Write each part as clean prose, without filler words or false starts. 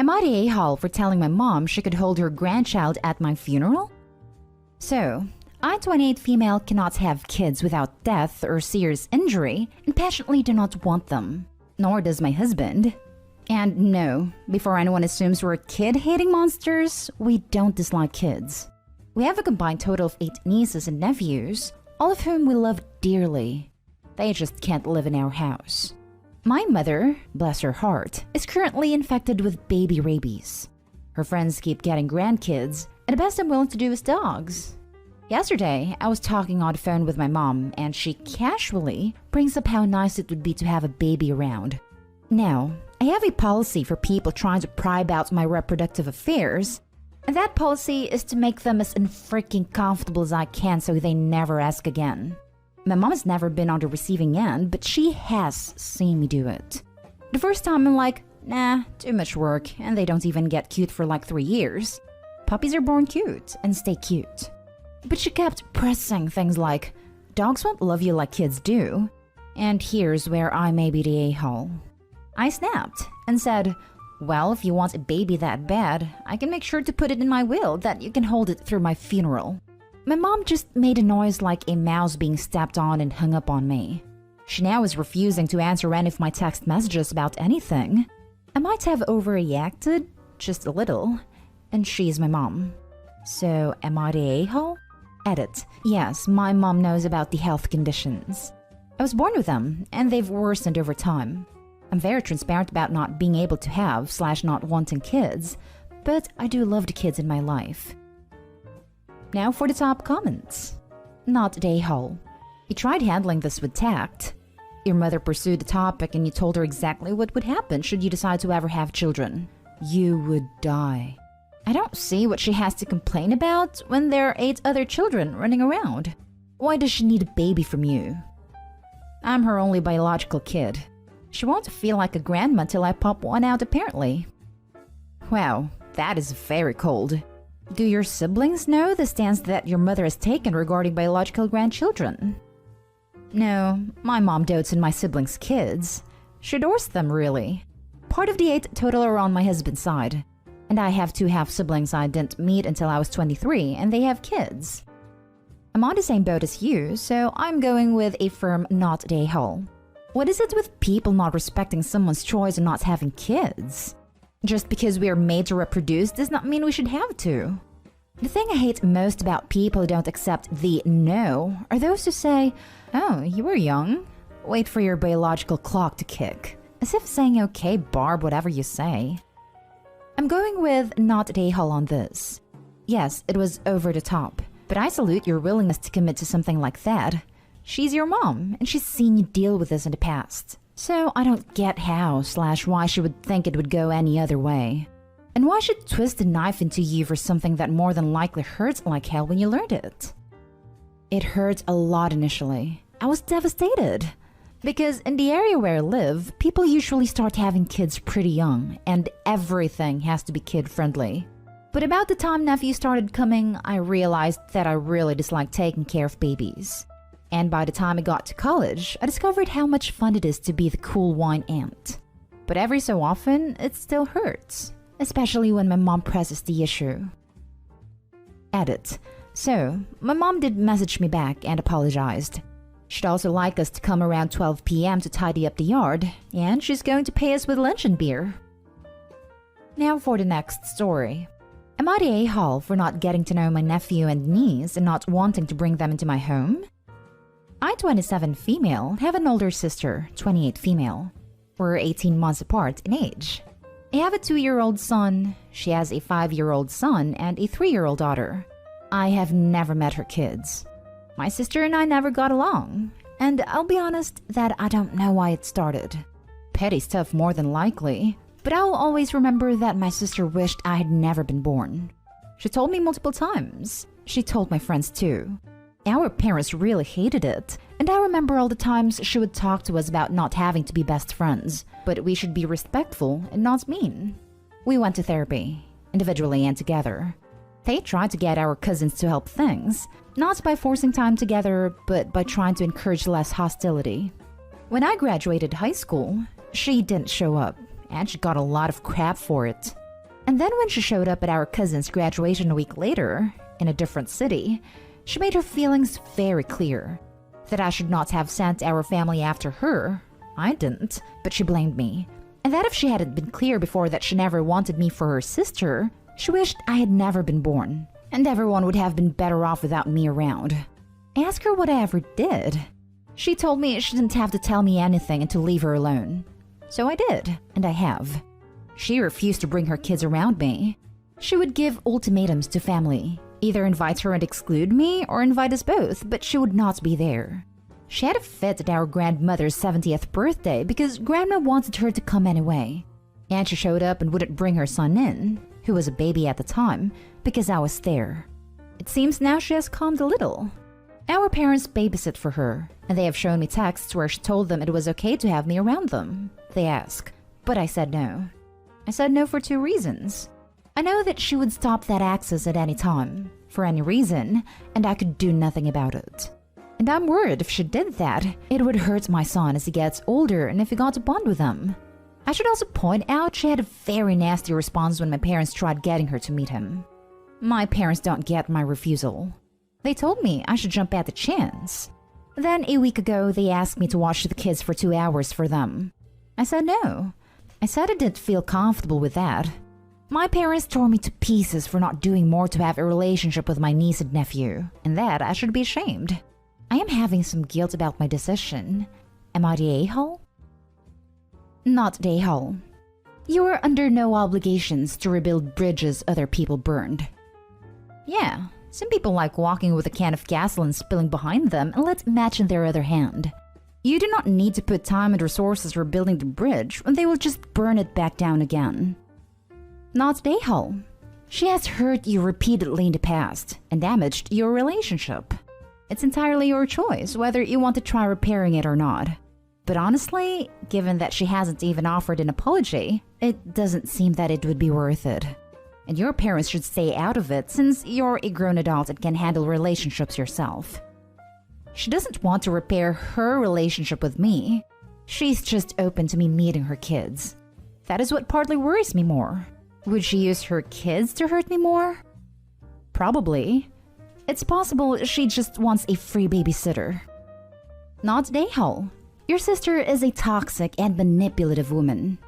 Am I the a-hole for telling my mom she could hold her grandchild at my funeral? So, I, 28 female, cannot have kids without death or serious injury and passionately do not want them. Nor does my husband. And no, before anyone assumes we're kid-hating monsters, we don't dislike kids. We have a combined total of 8 nieces and nephews, all of whom we love dearly. They just can't live in our house. My mother, bless her heart, is currently infected with baby rabies. Her friends keep getting grandkids, and the best I'm willing to do is dogs. Yesterday, I was talking on the phone with my mom, and she casually brings up how nice it would be to have a baby around. Now, I have a policy for people trying to pry about my reproductive affairs, and that policy is to make them as unfreaking comfortable as I can so they never ask again. My mom has never been on the receiving end, but she has seen me do it. The first time I'm like, nah, too much work, and they don't even get cute for like 3 years. Puppies are born cute and stay cute. But she kept pressing things like, dogs won't love you like kids do, and here's where I may be the a-hole. I snapped and said, well, if you want a baby that bad, I can make sure to put it in my will that you can hold it through my funeral. My mom just made a noise like a mouse being stepped on and hung up on me. She now is refusing to answer any of my text messages about anything. I might have overreacted, just a little, and she's my mom. So, am I the a-hole? Edit. Yes, my mom knows about the health conditions. I was born with them, and they've worsened over time. I'm very transparent about not being able to have / not wanting kids, but I do love the kids in my life. Now for the top comments. Not the a-hole. You tried handling this with tact. Your mother pursued the topic and you told her exactly what would happen should you decide to ever have children. You would die. I don't see what she has to complain about when there are 8 other children running around. Why does she need a baby from you? I'm her only biological kid. She won't feel like a grandma till I pop one out apparently. Wow, that is very cold. Do your siblings know the stance that your mother has taken regarding biological grandchildren? No, my mom dotes on my siblings' kids. She adores them, really. Part of the 8 total are on my husband's side. And I have 2 half-siblings I didn't meet until I was 23, and they have kids. I'm on the same boat as you, so I'm going with a firm not the a-hole. What is it with people not respecting someone's choice and not having kids? Just because we are made to reproduce does not mean we should have to. The thing I hate most about people who don't accept the no are those who say, oh, you were young. Wait for your biological clock to kick. As if saying, okay, Barb, whatever you say. I'm going with not the a-hole on this. Yes, it was over the top, but I salute your willingness to commit to something like that. She's your mom, and she's seen you deal with this in the past. So I don't get how / why she would think it would go any other way. And why should twist a knife into you for something that more than likely hurts like hell when you learned it? It hurt a lot initially. I was devastated. Because in the area where I live, people usually start having kids pretty young, and everything has to be kid-friendly. But about the time nephews started coming, I realized that I really disliked taking care of babies. And by the time I got to college, I discovered how much fun it is to be the cool wine aunt. But every so often, it still hurts, especially when my mom presses the issue. Edit. So, my mom did message me back and apologized. She'd also like us to come around 12 p.m. to tidy up the yard, and she's going to pay us with lunch and beer. Now for the next story. Am I the a-hole for not getting to know my nephew and niece and not wanting to bring them into my home? I, 27 female, have an older sister, 28 female. We're 18 months apart in age. I have a 2-year-old son, she has a 5-year-old son, and a 3-year-old daughter. I have never met her kids. My sister and I never got along, and I'll be honest that I don't know why it started. Petty stuff more than likely, but I'll always remember that my sister wished I had never been born. She told me multiple times. She told my friends too. Our parents really hated it, and I remember all the times she would talk to us about not having to be best friends, but we should be respectful and not mean. We went to therapy, individually and together. They tried to get our cousins to help things, not by forcing time together, but by trying to encourage less hostility. When I graduated high school, she didn't show up, and she got a lot of crap for it. And then when she showed up at our cousin's graduation a week later, in a different city, she made her feelings very clear. That I should not have sent our family after her. I didn't, but she blamed me. And that if she hadn't been clear before that she never wanted me for her sister, she wished I had never been born, and everyone would have been better off without me around. I asked her what I ever did. She told me she didn't have to tell me anything and to leave her alone. So I did, and I have. She refused to bring her kids around me. She would give ultimatums to family, either invite her and exclude me or invite us both, but she would not be there. She had a fit at our grandmother's 70th birthday because grandma wanted her to come anyway. And she showed up and wouldn't bring her son in, who was a baby at the time, because I was there. It seems now she has calmed a little. Our parents babysit for her, and they have shown me texts where she told them it was okay to have me around them. They ask, but I said no. I said no for 2 reasons. I know that she would stop that access at any time, for any reason, and I could do nothing about it. And I'm worried if she did that, it would hurt my son as he gets older and if he got to bond with them. I should also point out she had a very nasty response when my parents tried getting her to meet him. My parents don't get my refusal. They told me I should jump at the chance. Then a week ago, they asked me to watch the kids for 2 hours for them. I said no. I said I didn't feel comfortable with that. My parents tore me to pieces for not doing more to have a relationship with my niece and nephew, and that I should be ashamed. I am having some guilt about my decision. Am I the a-hole? Not the a-hole. You are under no obligations to rebuild bridges other people burned. Yeah, some people like walking with a can of gasoline spilling behind them and let's match in their other hand. You do not need to put time and resources rebuilding the bridge when they will just burn it back down again. Not the a-hole. She has hurt you repeatedly in the past and damaged your relationship. It's entirely your choice whether you want to try repairing it or not. But honestly, given that she hasn't even offered an apology, it doesn't seem that it would be worth it. And your parents should stay out of it since you're a grown adult and can handle relationships yourself. She doesn't want to repair her relationship with me. She's just open to me meeting her kids. That is what partly worries me more. Would she use her kids to hurt me more? Probably. It's possible she just wants a free babysitter. Not the a-hole. Your sister is a toxic and manipulative woman.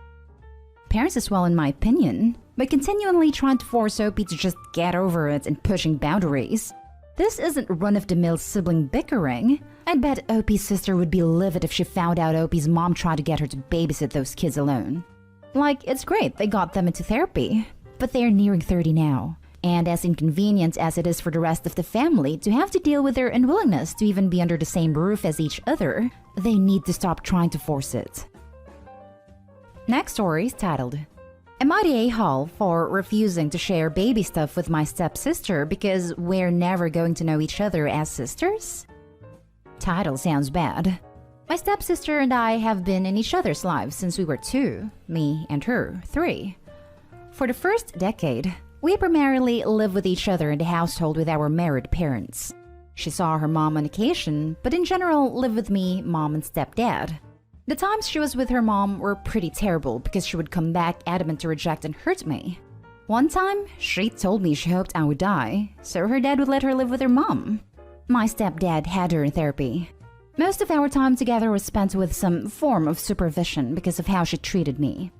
Parents as well, in my opinion, by continually trying to force Opie to just get over it and pushing boundaries. This isn't run-of-the-mill sibling bickering. I'd bet Opie's sister would be livid if she found out Opie's mom tried to get her to babysit those kids alone. Like, it's great they got them into therapy, but they're nearing 30 now. And as inconvenient as it is for the rest of the family to have to deal with their unwillingness to even be under the same roof as each other, they need to stop trying to force it. Next story is titled, Am I the a-hole for refusing to share baby stuff with my stepsister because we're never going to know each other as sisters? Title sounds bad. My stepsister and I have been in each other's lives since we were 2, me and her 3. For the first decade, we primarily lived with each other in the household with our married parents. She saw her mom on occasion, but in general lived with me, mom, and stepdad. The times she was with her mom were pretty terrible because she would come back adamant to reject and hurt me. One time, she told me she hoped I would die, so her dad would let her live with her mom. My stepdad had her in therapy. Most of our time together was spent with some form of supervision because of how she treated me.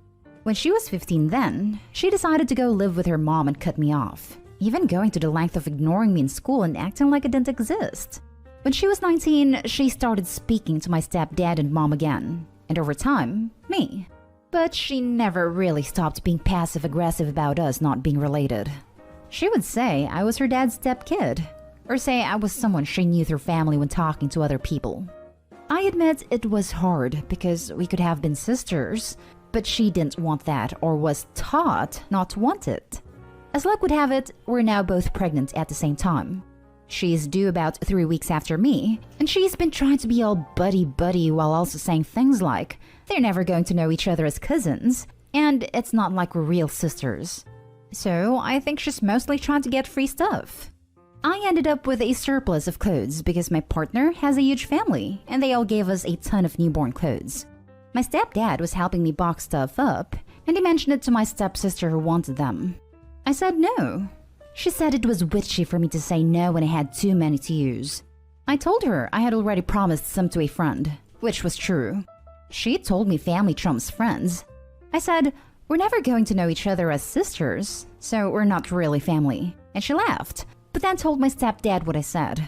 When she was 15 then, she decided to go live with her mom and cut me off, even going to the length of ignoring me in school and acting like it didn't exist. When she was 19, she started speaking to my stepdad and mom again, and over time, me. But she never really stopped being passive-aggressive about us not being related. She would say I was her dad's stepkid, or say I was someone she knew through family when talking to other people. I admit it was hard because we could have been sisters, but she didn't want that or was taught not to want it. As luck would have it, we're now both pregnant at the same time. She's due about 3 weeks after me, and she's been trying to be all buddy-buddy while also saying things like, they're never going to know each other as cousins, and it's not like we're real sisters. So I think she's mostly trying to get free stuff. I ended up with a surplus of clothes because my partner has a huge family, and they all gave us a ton of newborn clothes. My stepdad was helping me box stuff up, and he mentioned it to my stepsister who wanted them. I said no. She said it was witchy for me to say no when I had too many to use. I told her I had already promised some to a friend, which was true. She told me family trumps friends. I said, we're never going to know each other as sisters, so we're not really family. And she laughed, but then told my stepdad what I said.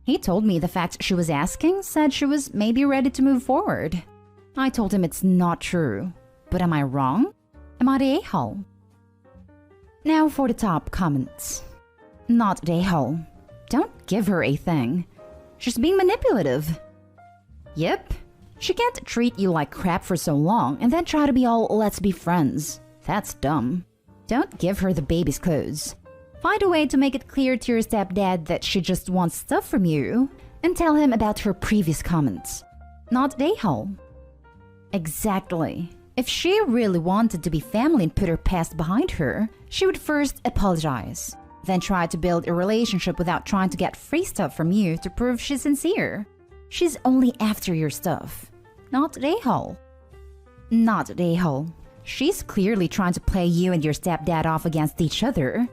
He told me the fact she was asking said she was maybe ready to move forward. I told him it's not true. But am I wrong? Am I the a-hole? Now for the top comments. Not the a-hole. Don't give her a thing. She's being manipulative. Yep. She can't treat you like crap for so long and then try to be all let's be friends. That's dumb. Don't give her the baby's clothes. Find a way to make it clear to your stepdad that she just wants stuff from you and tell him about her previous comments. Not the a-hole. Exactly. If she really wanted to be family and put her past behind her, she would first apologize, then try to build a relationship without trying to get free stuff from you to prove she's sincere. She's only after your stuff. Not the a-hole. Not the a-hole. She's clearly trying to play you and your stepdad off against each other.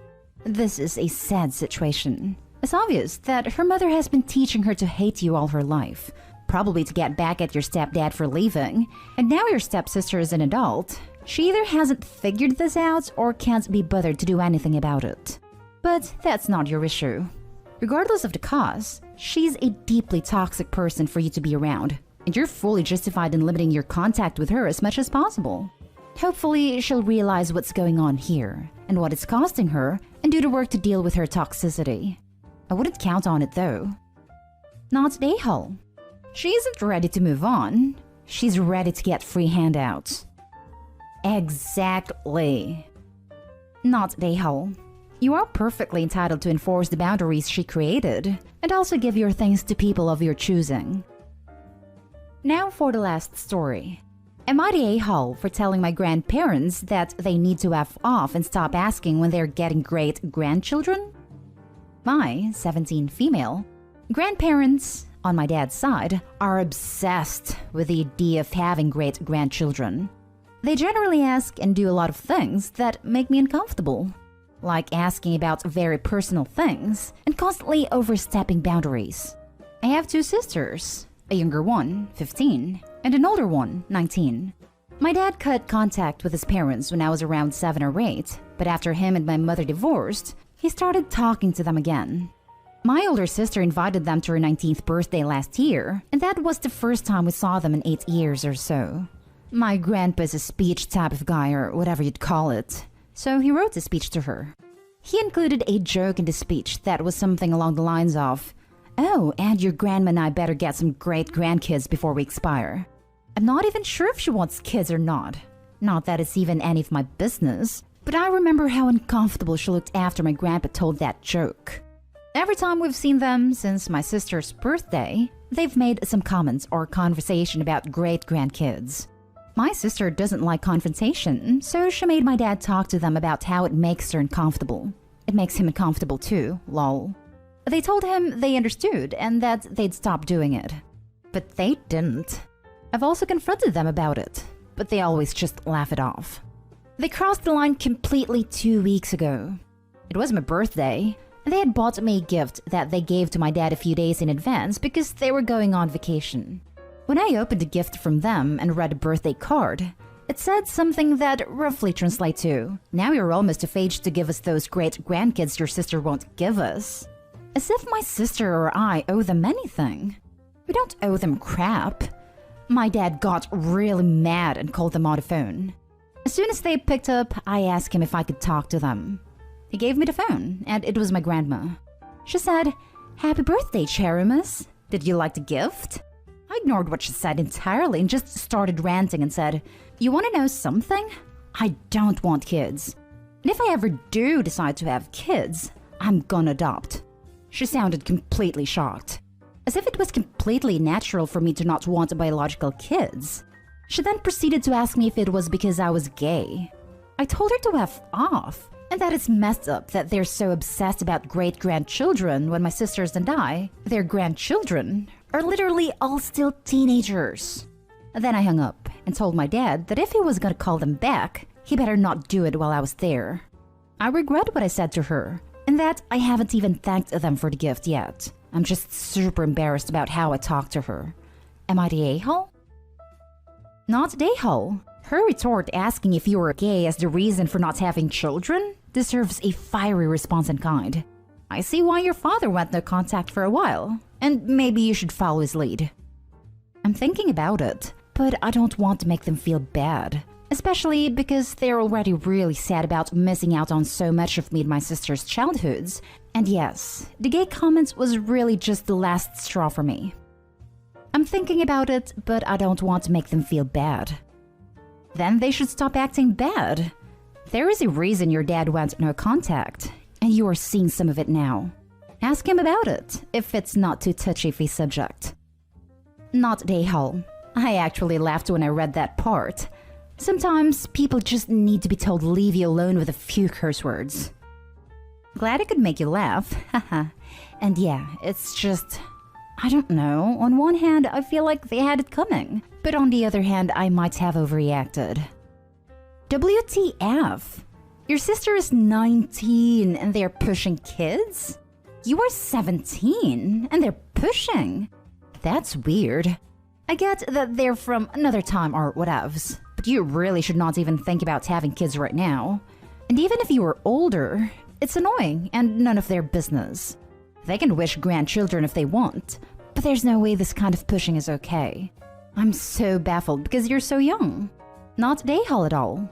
This is a sad situation. It's obvious that her mother has been teaching her to hate you all her life, probably to get back at your stepdad for leaving, and now your stepsister is an adult. She either hasn't figured this out or can't be bothered to do anything about it. But that's not your issue. Regardless of the cause, she's a deeply toxic person for you to be around, and you're fully justified in limiting your contact with her as much as possible. Hopefully, she'll realize what's going on here and what it's costing her and do the work to deal with her toxicity. I wouldn't count on it though. Not the a-hole. She isn't ready to move on. She's ready to get free handouts. Exactly. Not the a-hole. You are perfectly entitled to enforce the boundaries she created and also give your things to people of your choosing. Now for the last story. Am I the a-hole for telling my grandparents that they need to F off and stop asking when they're getting great grandchildren? My 17 female grandparents on my dad's side are obsessed with the idea of having great grandchildren. They generally ask and do a lot of things that make me uncomfortable, like asking about very personal things and constantly overstepping boundaries. I have two sisters, a younger one, 15, and an older one, 19. My dad cut contact with his parents when I was around 7 or 8, but after him and my mother divorced, he started talking to them again. My older sister invited them to her 19th birthday last year, and that was the first time we saw them in 8 years or so. My grandpa's a speech type of guy, or whatever you'd call it, so he wrote a speech to her. He included a joke in the speech that was something along the lines of, "Oh, and your grandma and I better get some great grandkids before we expire." I'm not even sure if she wants kids or not. Not that it's even any of my business, but I remember how uncomfortable she looked after my grandpa told that joke. Every time we've seen them since my sister's birthday, they've made some comments or conversation about great grandkids. My sister doesn't like confrontation, so she made my dad talk to them about how it makes her uncomfortable. It makes him uncomfortable too, lol. They told him they understood and that they'd stop doing it. But they didn't. I've also confronted them about it, but they always just laugh it off. They crossed the line completely 2 weeks ago. It was my birthday, and they had bought me a gift that they gave to my dad a few days in advance because they were going on vacation. When I opened the gift from them and read a birthday card, it said something that roughly translates to, "Now you're almost of age to give us those great grandkids your sister won't give us." As if my sister or I owe them anything. We don't owe them crap. My dad got really mad and called them on the phone. As soon as they picked up, I asked him if I could talk to them. He gave me the phone, and it was my grandma. She said, "Happy birthday, Cherimus. Did you like the gift?" I ignored what she said entirely and just started ranting and said, "You want to know something? I don't want kids. And if I ever do decide to have kids, I'm gonna adopt." She sounded completely shocked, as if it was completely natural for me to not want biological kids. She then proceeded to ask me if it was because I was gay. I told her to F off, and that it's messed up that they're so obsessed about great-grandchildren when my sisters and I, their grandchildren, are literally all still teenagers. Then I hung up and told my dad that if he was gonna call them back, He better not do it while I was there. I regret what I said to her, and that I haven't even thanked them for the gift yet. I'm just super embarrassed about how I talked to her. Am I the a-hole? Not the a-hole. Her retort asking if you were gay as the reason for not having children deserves a fiery response in kind. I see why your father went no contact for a while, and maybe you should follow his lead. I'm thinking about it, but I don't want to make them feel bad, especially because they're already really sad about missing out on so much of me and my sister's childhoods. And yes, the gay comment was really just the last straw for me. I'm thinking about it, but I don't want to make them feel bad. Then they should stop acting bad. There is a reason your dad went no contact, and you are seeing some of it now. Ask him about it, if it's not too touchy of a subject. Not the a-hole. I actually laughed when I read that part. Sometimes people just need to be told leave you alone with a few curse words. Glad I could make you laugh, haha. And yeah, it's just... I don't know, on one hand I feel like they had it coming, but on the other hand I might have overreacted. WTF? Your sister is 19 and they're pushing kids? You are 17 and they're pushing? That's weird. I get that they're from another time or whatevs, but you really should not even think about having kids right now. And even if you were older, it's annoying and none of their business. They can wish grandchildren if they want, but there's no way this kind of pushing is okay. I'm so baffled because you're so young. Not the a-hole at all.